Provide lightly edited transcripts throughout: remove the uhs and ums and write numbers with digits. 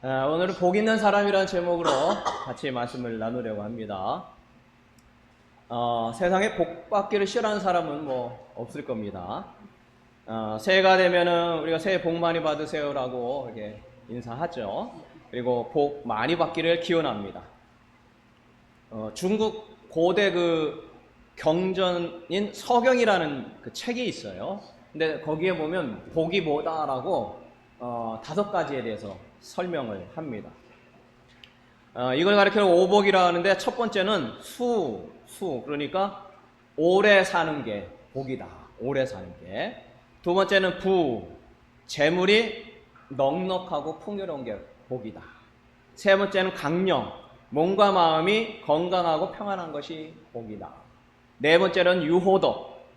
오늘은 복 있는 사람이라는 제목으로 같이 말씀을 나누려고 합니다. 세상에 복 받기를 싫어하는 사람은 뭐 없을 겁니다. 새해가 되면은 우리가 새해 복 많이 받으세요라고 이렇게 인사하죠. 그리고 복 많이 받기를 기원합니다. 중국 고대 그 경전인 서경이라는 그 책이 있어요. 근데 거기에 보면 복이 뭐다라고 5가지에 대해서 설명을 합니다. 이걸 가리키는 오복이라 하는데 첫 번째는 그러니까 오래 사는 게 복이다. 오래 사는 게. 두 번째는 재물이 넉넉하고 풍요로운 게 복이다. 세 번째는 강령, 몸과 마음이 건강하고 평안한 것이 복이다. 네 번째는 유호덕,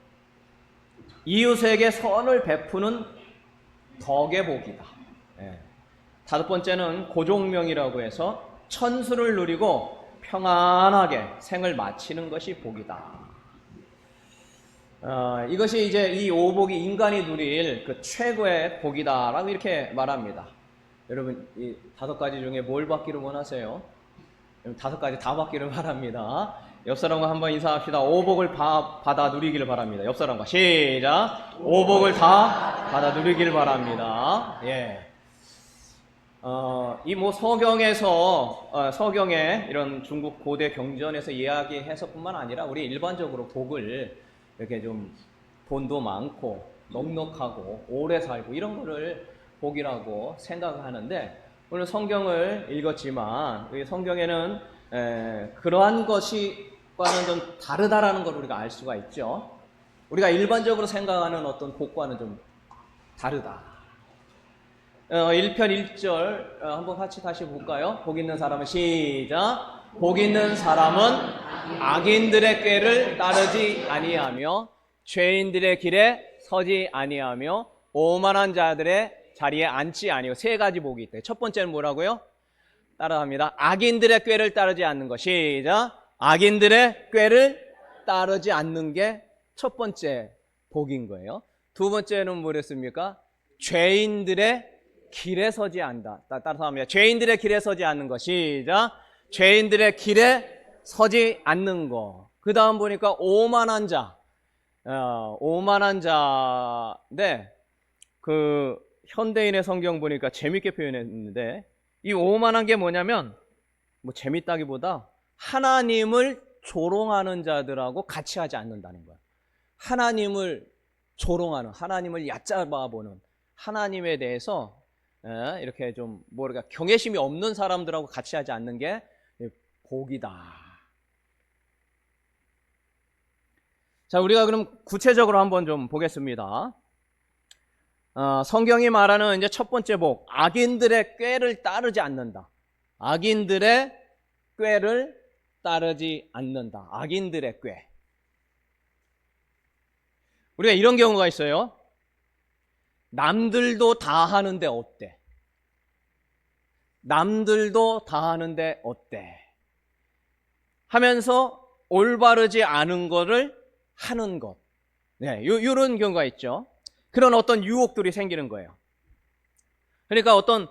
이웃에게 선을 베푸는 덕의 복이다. 다섯 번째는 고종명이라고 해서 천수를 누리고 평안하게 생을 마치는 것이 복이다. 이것이 이제 이 오복이 인간이 누릴 그 최고의 복이다라고 이렇게 말합니다. 여러분, 이 5가지 중에 뭘 받기를 원하세요? 5가지 다 받기를 바랍니다. 옆 사람과 한번 인사합시다. 오복을 받아 누리기를 바랍니다. 옆 사람과 시작. 오복을 다 받아 누리기를 바랍니다. 예. 이 서경에 이런 중국 고대 경전에서 이야기해서뿐만 아니라 우리 일반적으로 복을 이렇게 좀 돈도 많고 넉넉하고 오래 살고 이런 거를 복이라고 생각하는데, 오늘 성경을 읽었지만 이 성경에는 그러한 것과는 좀 다르다라는 걸 우리가 알 수가 있죠. 우리가 일반적으로 생각하는 어떤 복과는 좀 다르다. 1편 1절 한번 같이 다시 볼까요? 복 있는 사람은 시작. 복 있는 사람은 악인들의 꾀를 따르지 아니하며 죄인들의 길에 서지 아니하며 오만한 자들의 자리에 앉지 아니하고. 3가지 복이 있대요. 첫 번째는 뭐라고요? 따라합니다. 악인들의 꾀를 따르지 않는 것. 시작. 악인들의 꾀를 따르지 않는 게 첫 번째 복인 거예요. 두 번째는 뭐랬습니까? 죄인들의 길에 서지 않는다. 따라서 합니다. 죄인들의 길에 서지 않는 것. 시작. 죄인들의 길에 서지 않는 것. 그 다음 보니까 오만한 자. 오만한 자인데, 그 현대인의 성경 보니까 재밌게 표현했는데, 이 오만한 게 뭐냐면, 뭐 재밌다기보다 하나님을 조롱하는 자들하고 같이 하지 않는다는 거야. 하나님을 조롱하는, 하나님을 얕잡아보는, 하나님에 대해서 이렇게 좀 뭐랄까 경외심이 없는 사람들하고 같이 하지 않는 게 복이다. 자, 우리가 그럼 구체적으로 한번 좀 보겠습니다. 성경이 말하는 이제 첫 번째 복, 악인들의 꾀를 따르지 않는다. 악인들의 꾀를 따르지 않는다. 악인들의 꾀. 우리가 이런 경우가 있어요. 남들도 다 하는데 어때? 남들도 다 하는데 어때? 하면서 올바르지 않은 거를 하는 것. 네, 이런 경우가 있죠. 그런 어떤 유혹들이 생기는 거예요. 그러니까 어떤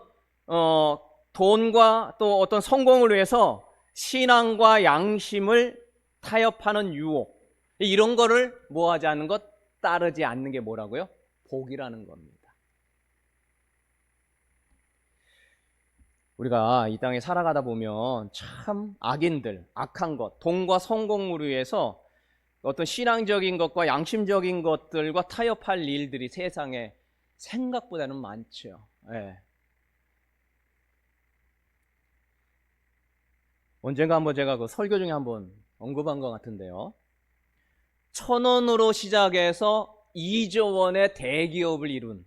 돈과 또 어떤 성공을 위해서 신앙과 양심을 타협하는 유혹, 이런 거를 뭐하지 않는 것, 따르지 않는 게 뭐라고요? 복이라는 겁니다. 우리가 이 땅에 살아가다 보면 참 악인들, 악한 것, 돈과 성공을 위해서 어떤 신앙적인 것과 양심적인 것들과 타협할 일들이 세상에 생각보다는 많죠. 예. 언젠가 한번 제가 그 설교 중에 한번 언급한 것 같은데요. 1,000원으로 시작해서 2조 원의 대기업을 이룬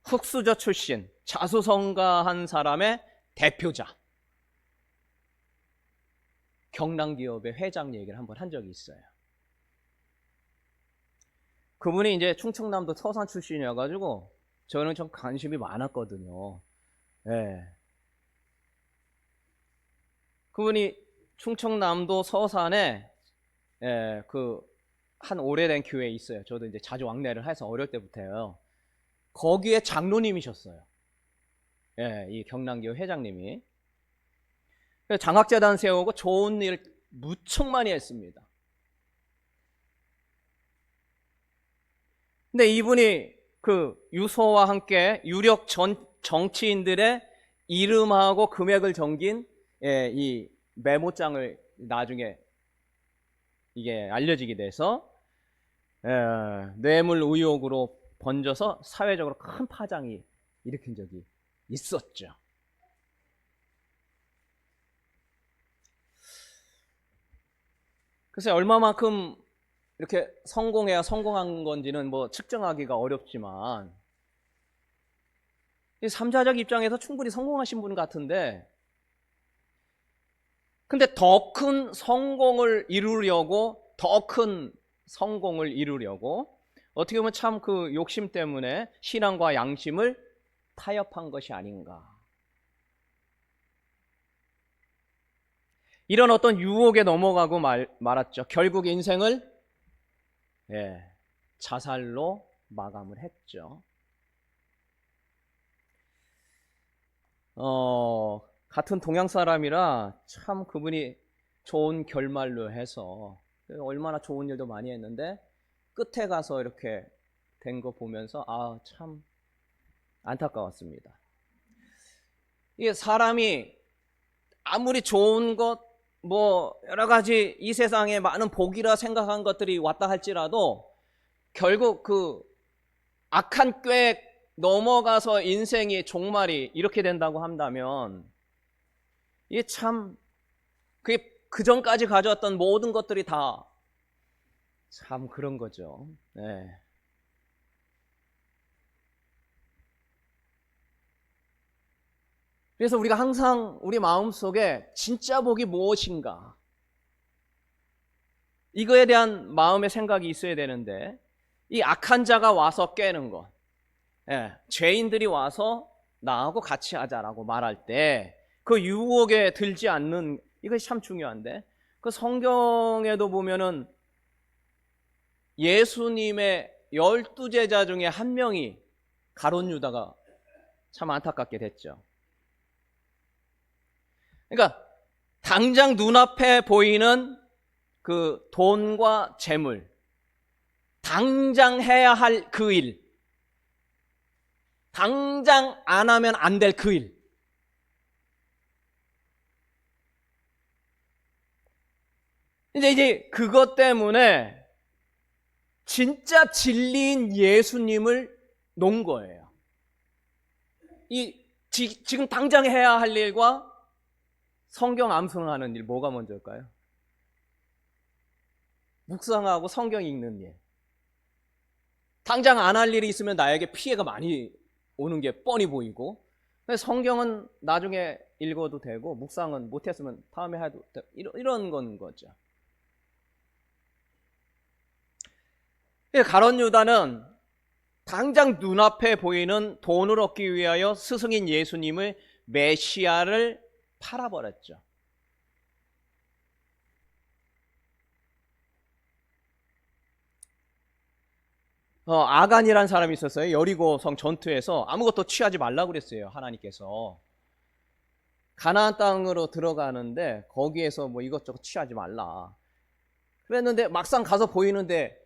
흑수저 출신, 자수성가한 사람의 대표자, 경랑기업의 회장 얘기를 한번 한 적이 있어요. 그분이 이제 충청남도 서산 출신이어가지고 저는 좀 관심이 많았거든요. 예. 그분이 충청남도 서산에 그 한 오래된 교회에 있어요. 저도 이제 자주 왕래를 해서 어릴 때부터요. 거기에 장로님이셨어요. 예, 이 경남교 회장님이. 장학재단 세우고 좋은 일 무척 많이 했습니다. 근데 이분이 그 유서와 함께 유력 정치인들의 이름하고 금액을 적인 이 메모장을 나중에 이게 알려지게 돼서 뇌물 의혹으로 번져서 사회적으로 큰 파장이 일으킨 적이 있었죠. 글쎄 얼마만큼 이렇게 성공해야 성공한 건지는 뭐 측정하기가 어렵지만 이 3자적 입장에서 충분히 성공하신 분 같은데, 근데 더 큰 성공을 이루려고 어떻게 보면 참 그 욕심 때문에 신앙과 양심을 타협한 것이 아닌가. 이런 어떤 유혹에 넘어가고 말았죠. 결국 인생을 자살로 마감을 했죠. 같은 동양 사람이라 참 그분이 좋은 결말로 해서 얼마나 좋은 일도 많이 했는데 끝에 가서 이렇게 된 거 보면서 참 안타까웠습니다. 이게 사람이 아무리 좋은 것 뭐 여러 가지 이 세상에 많은 복이라 생각한 것들이 왔다 할지라도 결국 그 악한 꾀에 넘어가서 인생의 종말이 이렇게 된다고 한다면 이게 참 그게 그 전까지 가져왔던 모든 것들이 다 참 그런 거죠. 네. 그래서 우리가 항상 우리 마음속에 진짜 복이 무엇인가 이거에 대한 마음의 생각이 있어야 되는데, 이 악한 자가 와서 깨는 것, 죄인들이 와서 나하고 같이 하자라고 말할 때 그 유혹에 들지 않는 이것이 참 중요한데, 그 성경에도 보면은 예수님의 12제자 중에 한 명이 가룟 유다가 참 안타깝게 됐죠. 그러니까 당장 눈앞에 보이는 그 돈과 재물, 당장 해야 할 그 일, 당장 안 하면 안 될 그 일, 이제 그것 때문에 진짜 진리인 예수님을 놓은 거예요. 지금 당장 해야 할 일과 성경 암송하는 일, 뭐가 먼저일까요? 묵상하고 성경 읽는 일. 당장 안 할 일이 있으면 나에게 피해가 많이 오는 게 뻔히 보이고, 성경은 나중에 읽어도 되고 묵상은 못했으면 다음에 해도 되고, 이런 건 거죠. 가룟 유다는 당장 눈앞에 보이는 돈을 얻기 위하여 스승인 예수님을, 메시아를 팔아버렸죠. 아간이라는 사람이 있었어요. 여리고성 전투에서 아무것도 취하지 말라고 그랬어요. 하나님께서 가나안 땅으로 들어가는데 거기에서 뭐 이것저것 취하지 말라 그랬는데, 막상 가서 보이는데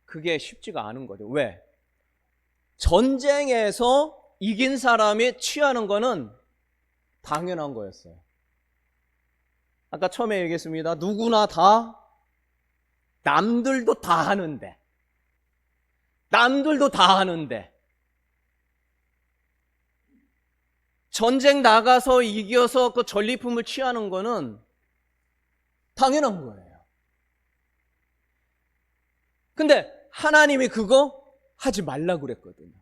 그게 쉽지가 않은 거죠. 왜? 전쟁에서 이긴 사람이 취하는 거는 당연한 거였어요. 아까 처음에 얘기했습니다. 누구나 다, 남들도 다 하는데 전쟁 나가서 이겨서 그 전리품을 취하는 거는 당연한 거예요. 근데 하나님이 그거 하지 말라고 그랬거든요.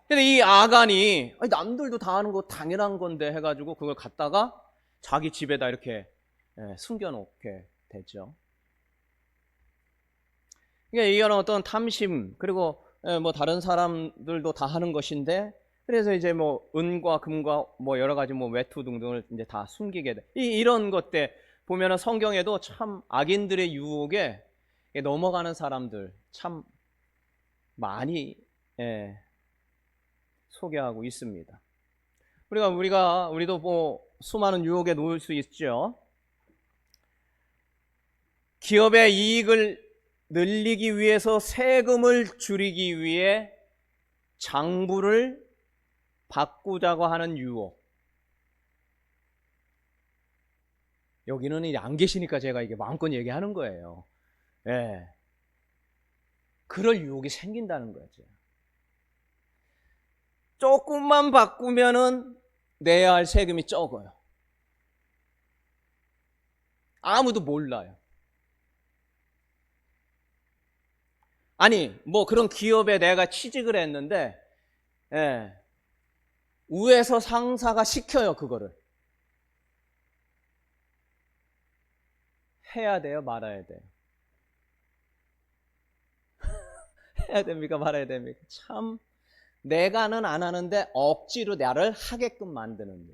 근데 이 아간이 남들도 다 하는 거 당연한 건데 해가지고 그걸 갖다가 자기 집에다 이렇게 숨겨놓게 되죠. 그러니까 이런 어떤 탐심, 그리고 뭐 다른 사람들도 다 하는 것인데, 그래서 이제 뭐 은과 금과 뭐 여러 가지 뭐 외투 등등을 이제 다 숨기게 돼. 이런 것들 보면은 성경에도 참 악인들의 유혹에 넘어가는 사람들 참 많이 소개하고 있습니다. 우리도 뭐 수많은 유혹에 놓일 수 있죠. 기업의 이익을 늘리기 위해서 세금을 줄이기 위해 장부를 바꾸자고 하는 유혹. 여기는 이제 안 계시니까 제가 이게 마음껏 얘기하는 거예요. 예. 그럴 유혹이 생긴다는 거죠. 조금만 바꾸면은 내야 할 세금이 적어요. 아무도 몰라요. 아니, 뭐 그런 기업에 내가 취직을 했는데, 예, 위에서 상사가 시켜요, 그거를. 해야 돼요, 말아야 돼요? 해야 됩니까, 말아야 됩니까? 참, 내가는 안 하는데 억지로 나를 하게끔 만드는 게.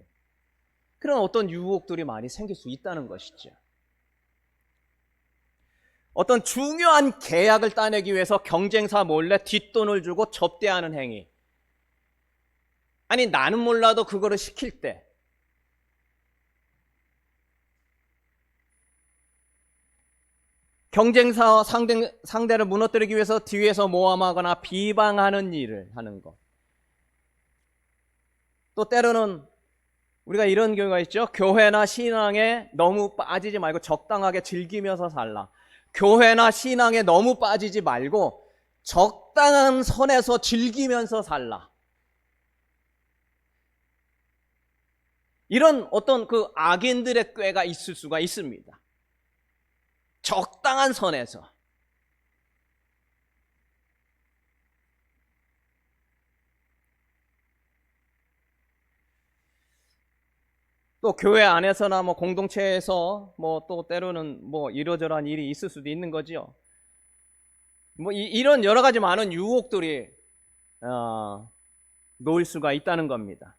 그런 어떤 유혹들이 많이 생길 수 있다는 것이죠. 어떤 중요한 계약을 따내기 위해서 경쟁사 몰래 뒷돈을 주고 접대하는 행위. 아니, 나는 몰라도 그거를 시킬 때 경쟁사 상대를 무너뜨리기 위해서 뒤에서 모함하거나 비방하는 일을 하는 것. 또 때로는 우리가 이런 경우가 있죠. 교회나 신앙에 너무 빠지지 말고 적당하게 즐기면서 살라. 교회나 신앙에 너무 빠지지 말고 적당한 선에서 즐기면서 살라. 이런 어떤 그 악인들의 꾀가 있을 수가 있습니다. 적당한 선에서. 또 교회 안에서나 뭐 공동체에서 뭐 또 때로는 뭐 이러저러한 일이 있을 수도 있는 거지요. 뭐 이런 여러 가지 많은 유혹들이 놓일 수가 있다는 겁니다.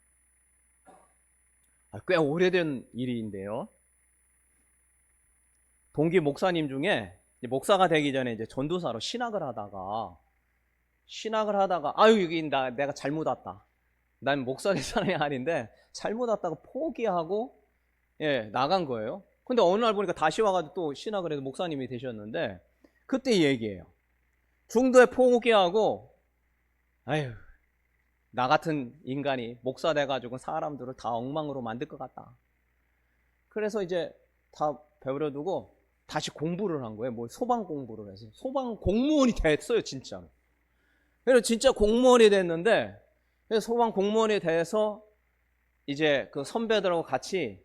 꽤 오래된 일인데요. 동기 목사님 중에 목사가 되기 전에 이제 전도사로 신학을 하다가 아유 여기 내가 잘못 왔다. 난 목사 될 사람이 아닌데 잘못 왔다고 포기하고 나간 거예요. 근데 어느 날 보니까 다시 와가지고 또 신학을 해서 목사님이 되셨는데 그때 얘기해요. 중도에 포기하고 아유 나 같은 인간이 목사 돼가지고 사람들을 다 엉망으로 만들 것 같다. 그래서 이제 다 배워두고 다시 공부를 한 거예요. 뭐 소방 공부를 해서 소방 공무원이 됐어요, 진짜로. 그래서 진짜 공무원이 됐는데 소방 공무원이 돼서 이제 그 선배들하고 같이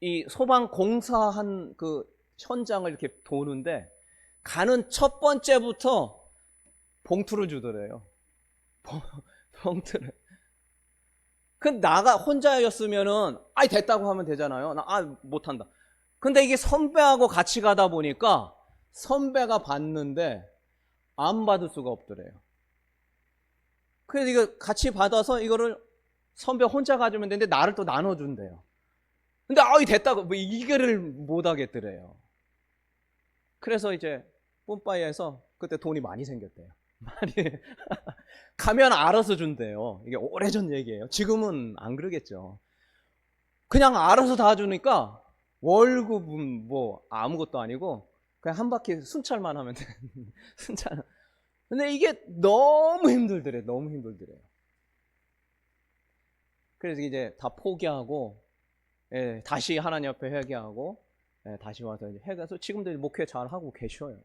이 소방 공사한 그 현장을 이렇게 도는데 가는 첫 번째부터 봉투를 주더래요. 봉투를. 그 나가 혼자였으면은 아이 됐다고 하면 되잖아요. 못한다. 근데 이게 선배하고 같이 가다 보니까 선배가 받는데 안 받을 수가 없더래요. 그래서 이거 같이 받아서 이거를 선배 혼자 가지면 되는데 나를 또 나눠준대요. 근데 아이 됐다고 뭐 이거를 못 하겠더래요. 그래서 이제 뿜빠이에서 그때 돈이 많이 생겼대요. 많이 가면 알아서 준대요. 이게 오래전 얘기예요. 지금은 안 그러겠죠. 그냥 알아서 다 주니까 월급은 뭐 아무것도 아니고 그냥 한 바퀴 순찰만 하면 돼. 순찰. 근데 이게 너무 힘들더래. 너무 힘들더래요. 그래서 이제 다 포기하고 다시 하나님 앞에 회개하고 다시 와서 이제 회개해서 지금도 목회 잘 하고 계셔요.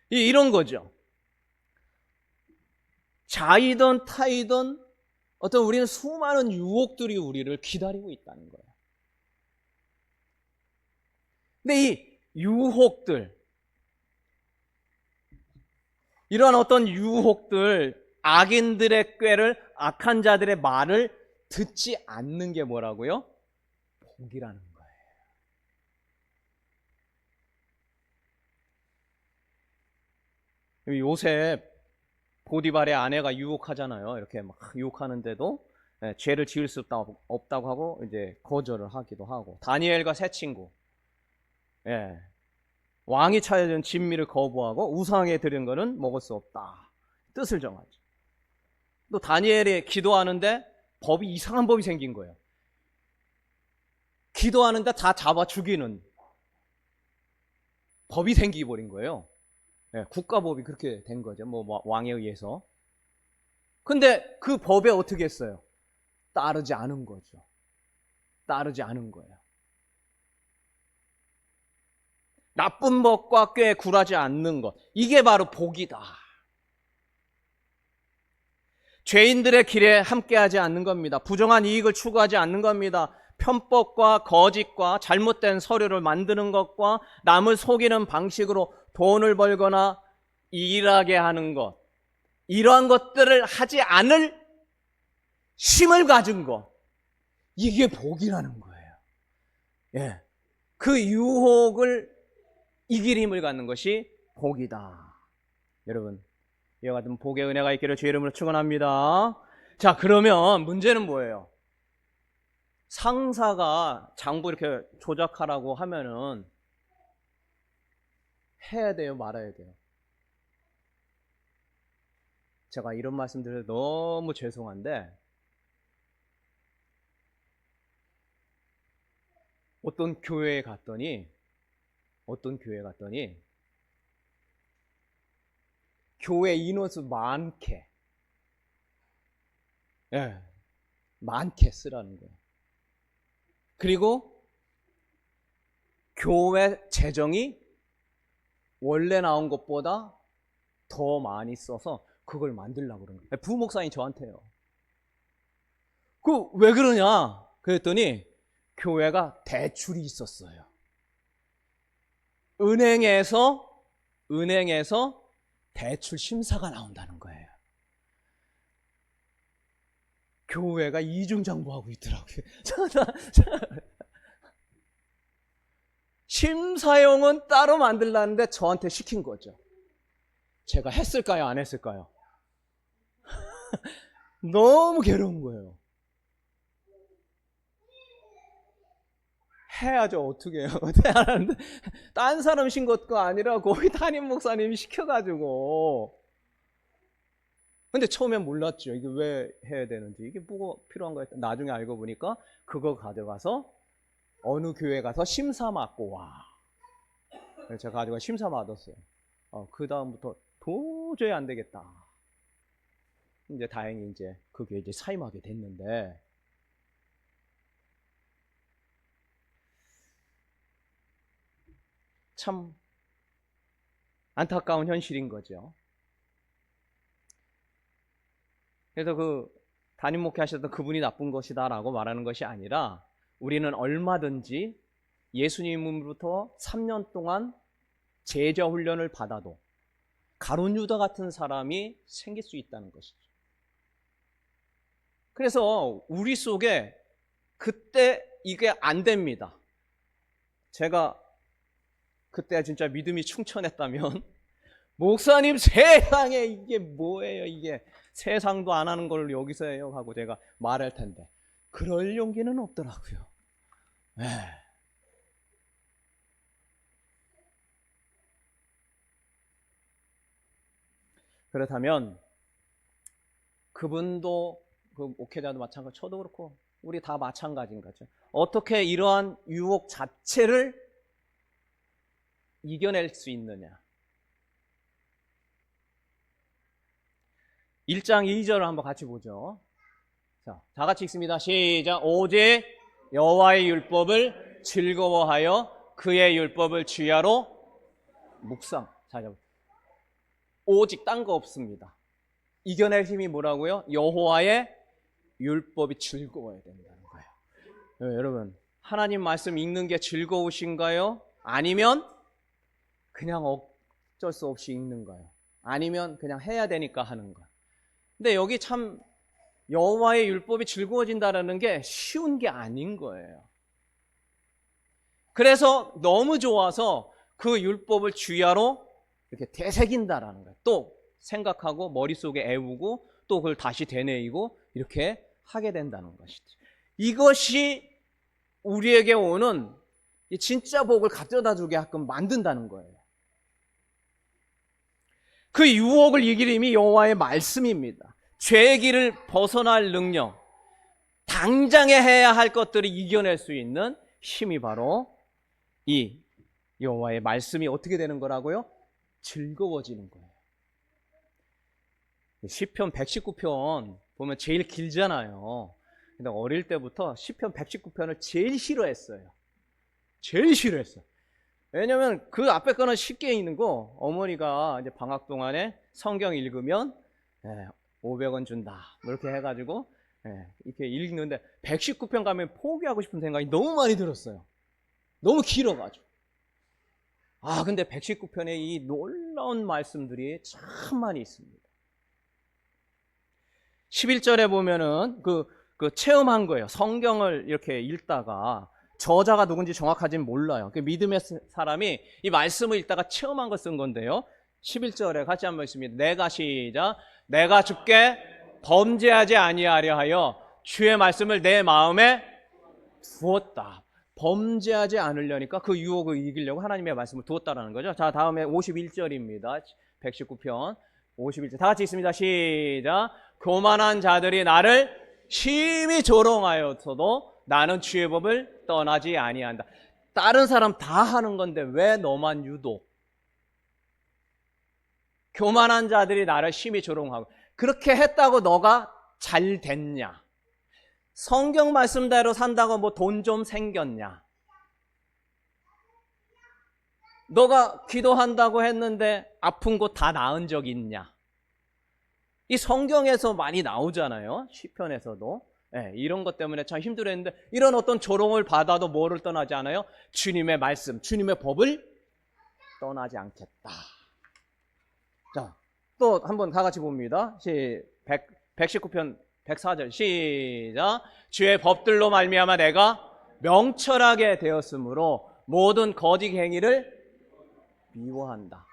이런 거죠. 자이든 타이든 어떤 우리는 수많은 유혹들이 우리를 기다리고 있다는 거예요. 근데 이 유혹들, 이러한 어떤 유혹들, 악인들의 꾀를, 악한 자들의 말을 듣지 않는 게 뭐라고요? 복이라는 거예요. 요셉 보디발의 아내가 유혹하잖아요. 이렇게 막 유혹하는데도 죄를 지을 수 없다고 하고 이제 거절을 하기도 하고, 다니엘과 세 친구, 왕이 차려준 진미를 거부하고 우상에 드린 거는 먹을 수 없다. 뜻을 정하죠. 또 다니엘이 기도하는데 이상한 법이 생긴 거예요. 기도하는데 다 잡아 죽이는 법이 생기버린 거예요. 네, 국가법이 그렇게 된 거죠. 왕에 의해서. 근데 그 법에 어떻게 했어요? 따르지 않은 거죠. 따르지 않은 거예요. 나쁜 법과 꽤 굴하지 않는 것. 이게 바로 복이다. 죄인들의 길에 함께하지 않는 겁니다. 부정한 이익을 추구하지 않는 겁니다. 편법과 거짓과 잘못된 서류를 만드는 것과 남을 속이는 방식으로 돈을 벌거나 일하게 하는 것, 이러한 것들을 하지 않을 힘을 가진 것, 이게 복이라는 거예요. 예, 그 유혹을 이길 힘을 갖는 것이 복이다. 여러분, 이와 같은 복의 은혜가 있기를 주의 이름으로 축원합니다. 자, 그러면 문제는 뭐예요? 상사가 장부 이렇게 조작하라고 하면은 해야 돼요, 말아야 돼요? 제가 이런 말씀 드려서 너무 죄송한데, 어떤 교회에 갔더니 교회 인원수 많게 쓰라는 거예요. 그리고 교회 재정이 원래 나온 것보다 더 많이 써서 그걸 만들려고 그러는 거예요. 부목사님 저한테요. 왜 그러냐? 그랬더니 교회가 대출이 있었어요. 은행에서 대출 심사가 나온다는 거예요. 교회가 이중장부하고 있더라고요. 심사용은 따로 만들라는데 저한테 시킨 거죠. 제가 했을까요? 안 했을까요? 너무 괴로운 거예요. 해야죠. 어떻게 해요? 딴 사람 신 것도 아니라 거기 담임 목사님이 시켜가지고. 근데 처음엔 몰랐죠. 이게 왜 해야 되는지, 이게 뭐가 필요한가 했다. 나중에 알고 보니까 그거 가져가서 어느 교회 가서 심사 받고 와. 그래서 제가 가지고 심사 받았어요. 그 다음부터 도저히 안 되겠다. 이제 다행히 이제 그 교회 이제 사임하게 됐는데, 참 안타까운 현실인 거죠. 그래서 그 담임 목회 하셨던 그분이 나쁜 것이다 라고 말하는 것이 아니라, 우리는 얼마든지 예수님으로부터 3년 동안 제자 훈련을 받아도 가룟 유다 같은 사람이 생길 수 있다는 것이죠. 그래서 우리 속에 그때 이게 안 됩니다. 제가 그때 진짜 믿음이 충천했다면 목사님 세상에 이게 뭐예요, 이게 세상도 안 하는 걸 여기서 해요 하고 제가 말할 텐데, 그럴 용기는 없더라고요. 그렇다면 그분도, 그 목회자도 마찬가지, 저도 그렇고 우리 다 마찬가지인 거죠. 어떻게 이러한 유혹 자체를 이겨낼 수 있느냐. 1장 2절을 한번 같이 보죠. 자, 다 같이 읽습니다. 시작. 오직 여호와의 율법을 즐거워하여 그의 율법을 주야로 묵상. 자, 오직 딴 거 없습니다. 이겨낼 힘이 뭐라고요? 여호와의 율법이 즐거워야 된다는 거예요. 여러분, 하나님 말씀 읽는 게 즐거우신가요? 아니면 그냥 어쩔 수 없이 읽는가요? 아니면 그냥 해야 되니까 하는 거? 근데 여기 참 여호와의 율법이 즐거워진다는 게 쉬운 게 아닌 거예요. 그래서 너무 좋아서 그 율법을 주야로 이렇게 되새긴다라는 거예요. 또 생각하고 머릿속에 애우고 또 그걸 다시 되뇌이고 이렇게 하게 된다는 것이죠. 이것이 우리에게 오는 진짜 복을 가져다 주게 하끔 만든다는 거예요. 그 유혹을 이길 힘이 여호와의 말씀입니다. 죄의 길을 벗어날 능력, 당장에 해야 할 것들을 이겨낼 수 있는 힘이 바로 이 여호와의 말씀이 어떻게 되는 거라고요? 즐거워지는 거예요. 시편 119편 보면 제일 길잖아요. 근데 어릴 때부터 시편 119편을 제일 싫어했어요. 제일 싫어했어요. 왜냐면 그 앞에 거는 쉽게 읽는 거, 어머니가 이제 방학 동안에 성경 읽으면 500원 준다 이렇게 해가지고 이렇게 읽는데 119편 가면 포기하고 싶은 생각이 너무 많이 들었어요. 너무 길어가지고. 근데 119편에 이 놀라운 말씀들이 참 많이 있습니다. 11절에 보면은 그 체험한 거예요. 성경을 이렇게 읽다가 저자가 누군지 정확하지는 몰라요. 그 믿음의 사람이 이 말씀을 읽다가 체험한 걸 쓴 건데요. 11절에 같이 한번 읽습니다. 내가 시작. 내가 주께 범죄하지 아니하려 하여 주의 말씀을 내 마음에 두었다. 범죄하지 않으려니까 그 유혹을 이기려고 하나님의 말씀을 두었다라는 거죠. 자, 다음에 51절입니다. 119편 51절 다 같이 읽습니다. 시작. 교만한 자들이 나를 심히 조롱하여서도 나는 주의 법을 떠나지 아니한다. 다른 사람 다 하는 건데 왜 너만 유독? 교만한 자들이 나를 심히 조롱하고, 그렇게 했다고 너가 잘 됐냐? 성경 말씀대로 산다고 뭐 돈 좀 생겼냐? 너가 기도한다고 했는데 아픈 곳 다 나은 적 있냐? 이 성경에서 많이 나오잖아요. 시편에서도. 이런 것 때문에 참 힘들었는데, 이런 어떤 조롱을 받아도 뭐를 떠나지 않아요? 주님의 말씀, 주님의 법을 떠나지 않겠다. 자, 또 한번 다 같이 봅니다. 119편 104절 시작. 주의 법들로 말미암아 내가 명철하게 되었으므로 모든 거짓 행위를 미워한다.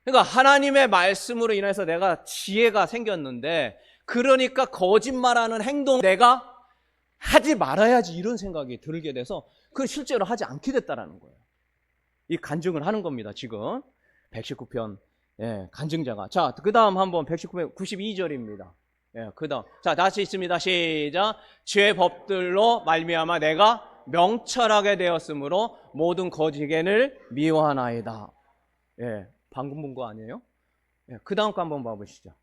그러니까 하나님의 말씀으로 인해서 내가 지혜가 생겼는데, 그러니까 거짓말하는 행동 내가 하지 말아야지 이런 생각이 들게 돼서 그걸 실제로 하지 않게 됐다라는 거예요. 이 간증을 하는 겁니다. 지금 119편 간증자가. 자, 그 다음 한번 119편 92절입니다. 그 다음 자, 다시 있습니다. 시작. 주의 법들로 말미암아 내가 명철하게 되었으므로 모든 거짓을 미워하나이다. 방금 본 거 아니에요? 그 다음 거 한번 봐보시죠.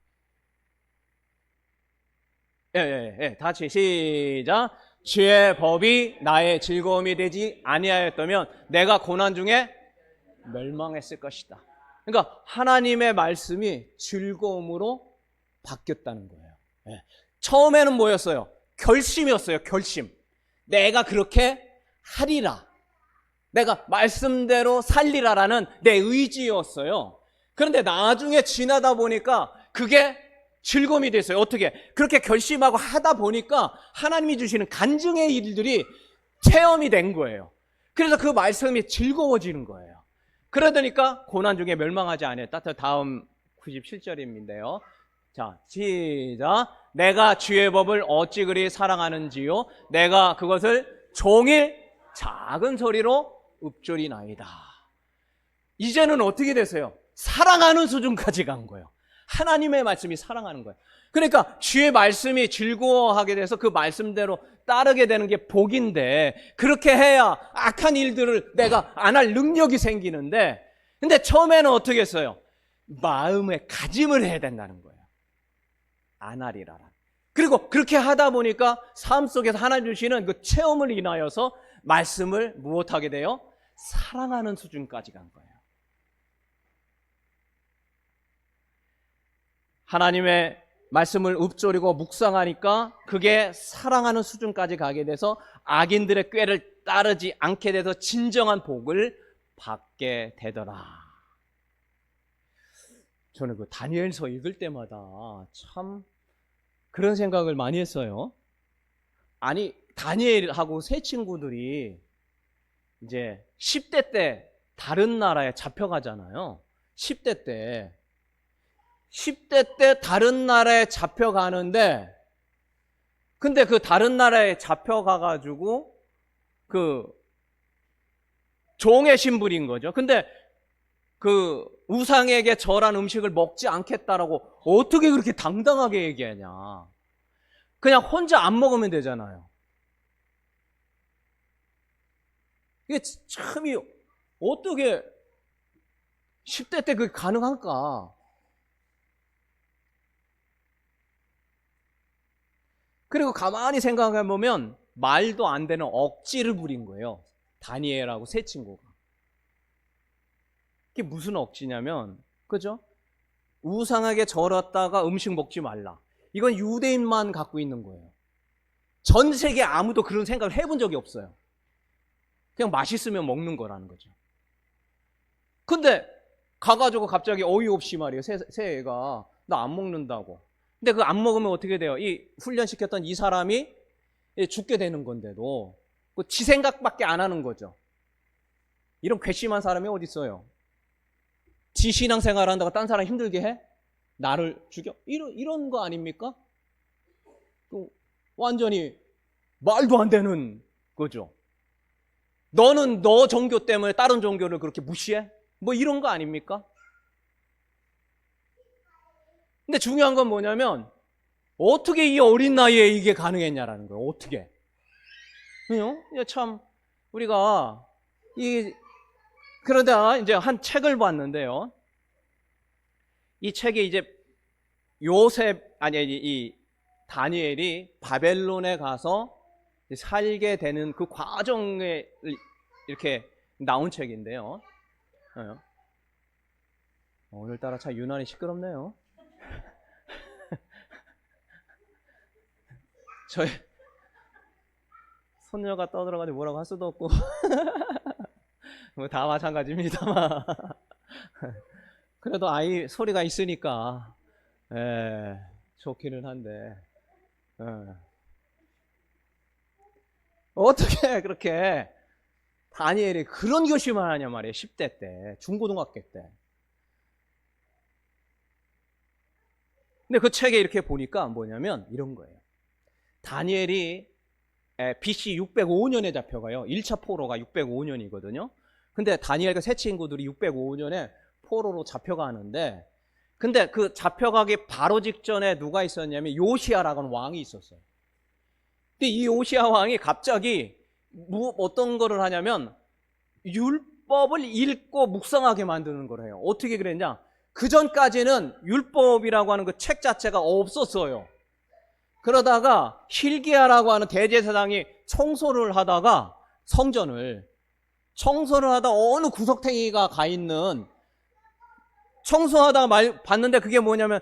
다시 시작. 주의 법이 나의 즐거움이 되지 아니하였다면 내가 고난 중에 멸망했을 것이다. 그러니까 하나님의 말씀이 즐거움으로 바뀌었다는 거예요. 처음에는 뭐였어요? 결심이었어요. 결심. 내가 그렇게 하리라. 내가 말씀대로 살리라라는 내 의지였어요. 그런데 나중에 지나다 보니까 그게 즐거움이 됐어요. 어떻게? 그렇게 결심하고 하다 보니까 하나님이 주시는 간증의 일들이 체험이 된 거예요. 그래서 그 말씀이 즐거워지는 거예요. 그러다니까 고난 중에 멸망하지 않았다. 다음 97절인데요. 자, 시작. 내가 주의 법을 어찌 그리 사랑하는지요. 내가 그것을 종일 작은 소리로 읊조리나이다. 이제는 어떻게 되세요? 사랑하는 수준까지 간 거예요. 하나님의 말씀이 사랑하는 거예요. 그러니까 주의 말씀이 즐거워하게 돼서 그 말씀대로 따르게 되는 게 복인데, 그렇게 해야 악한 일들을 내가 안 할 능력이 생기는데, 근데 처음에는 어떻게 했어요? 마음에 가짐을 해야 된다는 거예요. 안 하리라. 그리고 그렇게 하다 보니까 삶 속에서 하나님 주시는 그 체험을 인하여서 말씀을 무엇하게 돼요? 사랑하는 수준까지 간 거예요. 하나님의 말씀을 읊조리고 묵상하니까 그게 사랑하는 수준까지 가게 돼서 악인들의 꾀를 따르지 않게 돼서 진정한 복을 받게 되더라. 저는 그 다니엘서 읽을 때마다 참 그런 생각을 많이 했어요. 아니, 다니엘하고 세 친구들이 이제 10대 때 다른 나라에 잡혀가잖아요. 10대 때 다른 나라에 잡혀가는데, 근데 그 다른 나라에 잡혀가가지고 그 종의 신분인 거죠. 근데 그 우상에게 절한 음식을 먹지 않겠다라고 어떻게 그렇게 당당하게 얘기하냐. 그냥 혼자 안 먹으면 되잖아요. 이게 참이 어떻게 10대 때 그게 가능할까? 그리고 가만히 생각해 보면 말도 안 되는 억지를 부린 거예요. 다니엘하고 세 친구가. 이게 무슨 억지냐면, 그죠? 우상하게 절었다가 음식 먹지 말라. 이건 유대인만 갖고 있는 거예요. 전 세계 아무도 그런 생각을 해본 적이 없어요. 그냥 맛있으면 먹는 거라는 거죠. 근데 가가지고 갑자기 어이없이 말이에요. 새 애가 나 안 먹는다고. 근데 그 안 먹으면 어떻게 돼요? 이 훈련시켰던 이 사람이 죽게 되는 건데도 지 생각밖에 안 하는 거죠. 이런 괘씸한 사람이 어디 있어요? 지 신앙생활 한다고 딴 사람 힘들게 해? 나를 죽여? 이런 거 아닙니까? 완전히 말도 안 되는 거죠. 너는 너 종교 때문에 다른 종교를 그렇게 무시해? 뭐 이런 거 아닙니까? 근데 중요한 건 뭐냐면 어떻게 이 어린 나이에 이게 가능했냐라는 거예요. 어떻게? 참 우리가 그러다 이제 한 책을 봤는데요. 이 책에 이제 이 다니엘이 바벨론에 가서 살게 되는 그 과정에 이렇게 나온 책인데요. 오늘따라 참 유난히 시끄럽네요. 저희 손녀가 떠들어가지고 뭐라고 할 수도 없고 뭐 다 마찬가지입니다만 그래도 아이 소리가 있으니까 좋기는 한데 어떻게 그렇게 다니엘이 그런 결심을 하냐 말이에요. 10대 때, 중고등학교 때. 근데 그 책에 이렇게 보니까 뭐냐면 이런 거예요. 다니엘이 BC 605년에 잡혀가요. 1차 포로가 605년이거든요. 근데 다니엘과 세 친구들이 605년에 포로로 잡혀가는데, 근데 그 잡혀가기 바로 직전에 누가 있었냐면 요시야라고 하는 왕이 있었어요. 근데 이 요시야 왕이 갑자기 어떤 거를 하냐면 율법을 읽고 묵상하게 만드는 걸 해요. 어떻게 그랬냐? 그 전까지는 율법이라고 하는 그 책 자체가 없었어요. 그러다가 hil기야라고 하는 대제사장이 청소를 하다가 성전을 청소를 하다 어느 구석탱이가 가 있는 청소하다가 봤는데 그게 뭐냐면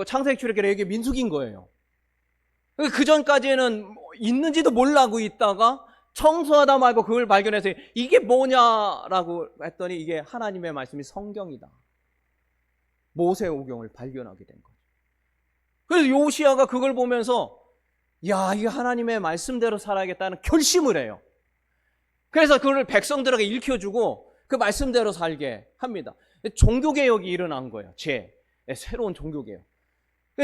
창세기 출애굽기 이게 민수기인 거예요. 그 전까지는 있는지도 몰라고 있다가 청소하다 말고 그걸 발견해서 이게 뭐냐라고 했더니 이게 하나님의 말씀이 성경이다. 모세오경을 발견하게 된 거죠. 그래서 요시야가 그걸 보면서 야, 이게 하나님의 말씀대로 살아야겠다는 결심을 해요. 그래서 그걸 백성들에게 일켜주고 그 말씀대로 살게 합니다. 종교개혁이 일어난 거예요. 새로운 종교개혁.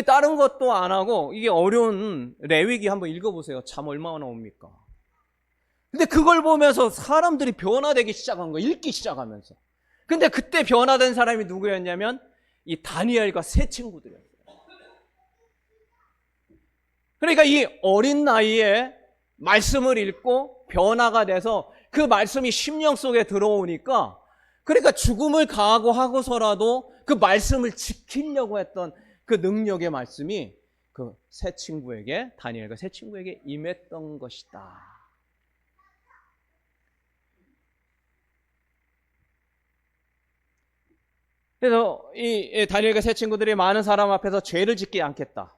다른 것도 안 하고 이게 어려운 레위기 한번 읽어보세요. 참 얼마나 나옵니까? 근데 그걸 보면서 사람들이 변화되기 시작한 거예요. 읽기 시작하면서. 근데 그때 변화된 사람이 누구였냐면 이 다니엘과 세 친구들이었어요. 그러니까 이 어린 나이에 말씀을 읽고 변화가 돼서 그 말씀이 심령 속에 들어오니까 그러니까 죽음을 각오하고서라도 그 말씀을 지키려고 했던 그 능력의 말씀이 그 세 친구에게, 다니엘과 세 친구에게 임했던 것이다. 그래서 이 다니엘과 세 친구들이 많은 사람 앞에서 죄를 짓지 않겠다.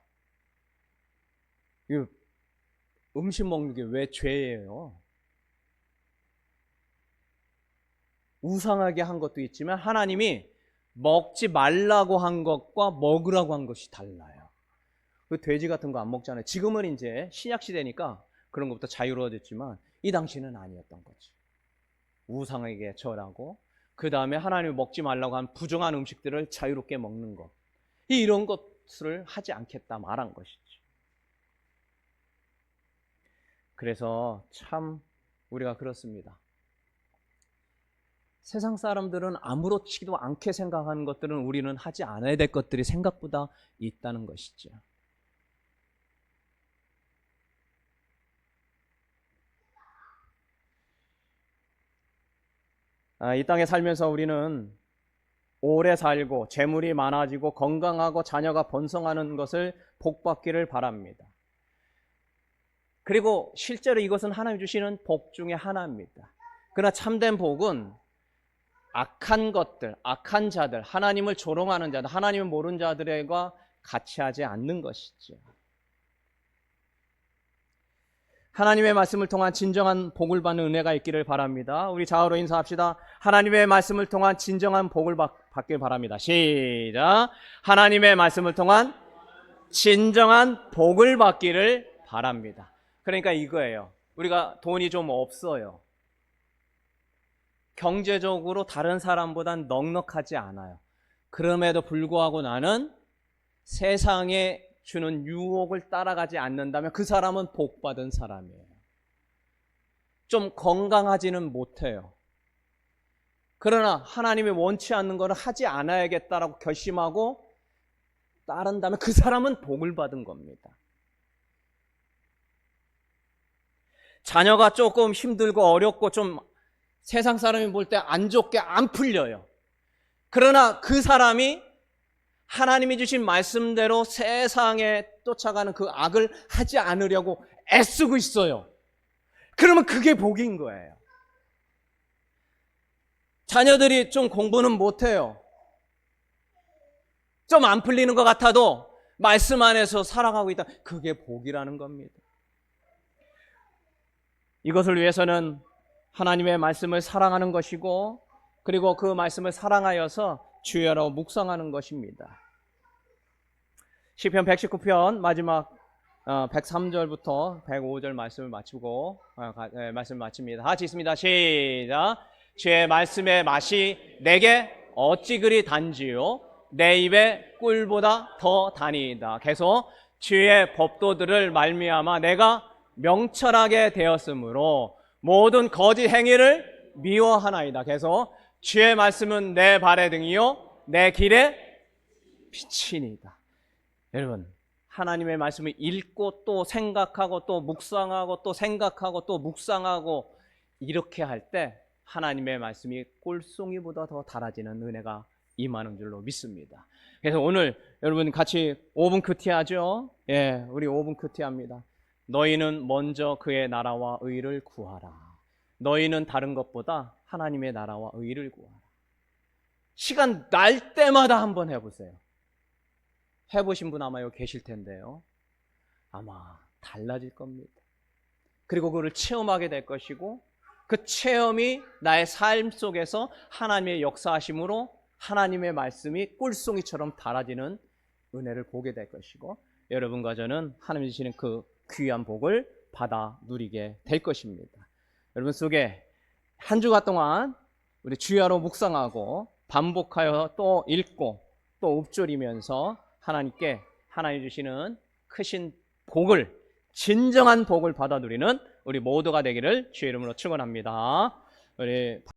음식 먹는 게 왜 죄예요? 우상하게 한 것도 있지만 하나님이 먹지 말라고 한 것과 먹으라고 한 것이 달라요. 그 돼지 같은 거 안 먹잖아요. 지금은 이제 신약 시대니까 그런 것부터 자유로워졌지만 이 당시는 아니었던 거죠. 우상에게 절하고 그 다음에 하나님이 먹지 말라고 한 부정한 음식들을 자유롭게 먹는 것, 이런 것을 하지 않겠다 말한 것이죠. 그래서 참 우리가 그렇습니다. 세상 사람들은 아무렇지도 않게 생각하는 것들은 우리는 하지 않아야 될 것들이 생각보다 있다는 것이죠. 이 땅에 살면서 우리는 오래 살고 재물이 많아지고 건강하고 자녀가 번성하는 것을 복받기를 바랍니다. 그리고 실제로 이것은 하나님 주시는 복 중에 하나입니다. 그러나 참된 복은 악한 것들, 악한 자들, 하나님을 조롱하는 자들, 하나님을 모르는 자들과 같이 하지 않는 것이죠. 하나님의 말씀을 통한 진정한 복을 받는 은혜가 있기를 바랍니다. 우리 좌우로 인사합시다. 하나님의 말씀을 통한 진정한 복을 받길 바랍니다. 시작. 하나님의 말씀을 통한 진정한 복을 받기를 바랍니다. 그러니까 이거예요. 우리가 돈이 좀 없어요. 경제적으로 다른 사람보단 넉넉하지 않아요. 그럼에도 불구하고 나는 세상에 주는 유혹을 따라가지 않는다면 그 사람은 복받은 사람이에요. 좀 건강하지는 못해요. 그러나 하나님이 원치 않는 것을 하지 않아야겠다라고 결심하고 따른다면 그 사람은 복을 받은 겁니다. 자녀가 조금 힘들고 어렵고 좀 세상 사람이 볼 때 안 좋게 안 풀려요. 그러나 그 사람이 하나님이 주신 말씀대로 세상에 쫓아가는 그 악을 하지 않으려고 애쓰고 있어요. 그러면 그게 복인 거예요. 자녀들이 좀 공부는 못해요. 좀 안 풀리는 것 같아도 말씀 안에서 살아가고 있다. 그게 복이라는 겁니다. 이것을 위해서는 하나님의 말씀을 사랑하는 것이고 그리고 그 말씀을 사랑하여서 주야로 묵상하는 것입니다. 시편 119편 마지막 103절부터 105절 말씀을 마치고 말씀을 마칩니다. 같이 있습니다. 시작. 주의 말씀의 맛이 내게 어찌 그리 단지요 내 입에 꿀보다 더 다니이다. 계속 주의 법도들을 말미암아 내가 명철하게 되었으므로 모든 거짓 행위를 미워하나이다. 계속 주의 말씀은 내 발의 등이요 내 길의 빛이니이다. 여러분, 하나님의 말씀을 읽고 또 생각하고 또 묵상하고 또 생각하고 또 묵상하고 이렇게 할 때 하나님의 말씀이 꿀송이보다 더 달아지는 은혜가 임하는 줄로 믿습니다. 그래서 오늘 여러분 같이 5분 큐티하죠? 예, 우리 5분 큐티합니다. 너희는 먼저 그의 나라와 의를 구하라. 너희는 다른 것보다 하나님의 나라와 의를 구하라. 시간 날 때마다 한번 해보세요. 해보신 분 아마 여기 계실 텐데요. 아마 달라질 겁니다. 그리고 그걸 체험하게 될 것이고 그 체험이 나의 삶 속에서 하나님의 역사하심으로 하나님의 말씀이 꿀송이처럼 달아지는 은혜를 보게 될 것이고 여러분과 저는 하나님 주시는 그 귀한 복을 받아 누리게 될 것입니다. 여러분 속에 한 주간 동안 우리 주야로 묵상하고 반복하여 또 읽고 또 읊조리면서 하나님께 하나님 주시는 크신 복을 진정한 복을 받아 누리는 우리 모두가 되기를 주의 이름으로 축원합니다. 우리